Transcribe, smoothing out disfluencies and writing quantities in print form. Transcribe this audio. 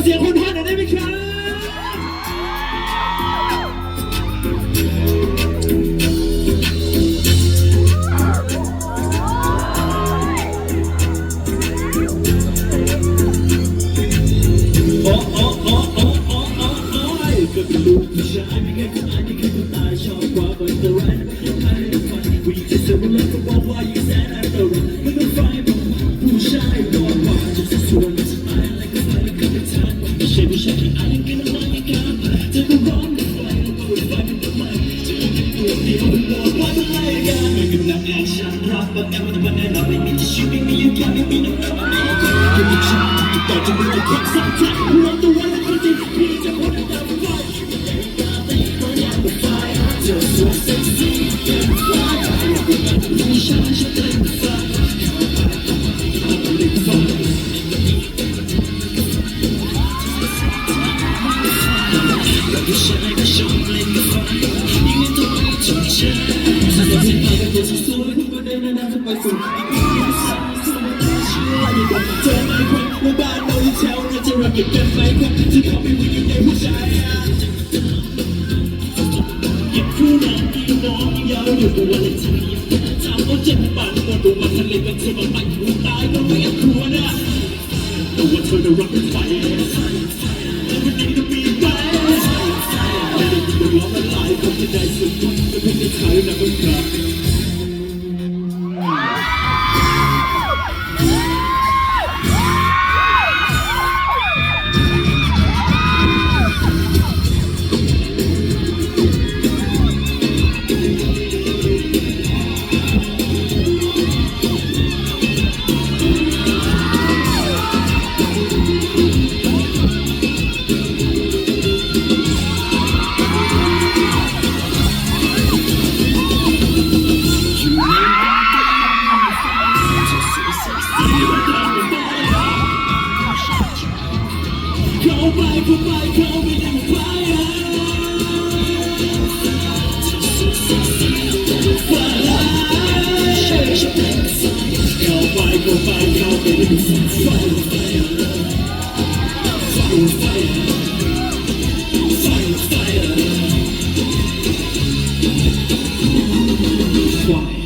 เสียงคนพอหน่อยได้ไหมครับก็เป็นลูกผู้ชายไม่เคยคนอายไม่เคยคนตายชอบความบันเทิงร้ายไม่เคยใครได้ฟังผู้หญิงที่สวยแล้วก็บอกว่ายิ่งแสนอันตรายไม่ต้องไฟบอกผู้ชายบอกว่าจะสวยจะตายอะไรก็ไปแล้วก็ไม่ทันไม่ใช่ผู้ชายที่อายยังกินน้ำมันยังกล้าจะก็ร้องไม่ไหวแล้วก็ไฟมันทำไมจะไม่เป็นตัวเดียวบอกว่าทำไมกันไม่เป็นนักแอคชั่นรักบางแอปมันมันแน่นอนไม่มีที่ชื่อไม่มีอย่างแค่ไม่มีน้ำมันไม่มีคนที่มีชาติต่อจะมีแต่ความสำคัญรวมตัวไว้แล้วคนที่พี่จะพูดให้เราฟังJust so sexy and fly. You shine, shine like the sun. Like fun. You shine, shine like the fun. You need to be to shine. I don't think I can just so but then another person. You shine, so much. You got to turn my quick. Nobody knows you tell me to rock it. Just like what to call me when you get what I คู่นั้นที่น้องยาวอยู่ตัวเลยทีนี้ถามว่าเจ็บปากว่าดูมันทะเลกันเธอมาไปหัวตายก็ไม่อยากกลัวนะแต่ว่าเธอจะรักเป็นไฟแล้ววันนี้ก็มีไปไม่ได้ยินร้องละลายคนที่ได้สุดคนจะเป็นที่ขายนะคนขาเข้าไปเข้าไปเข้าไปในไฟไฟเข้าไปเข้าไปเข้าไปในไฟไฟ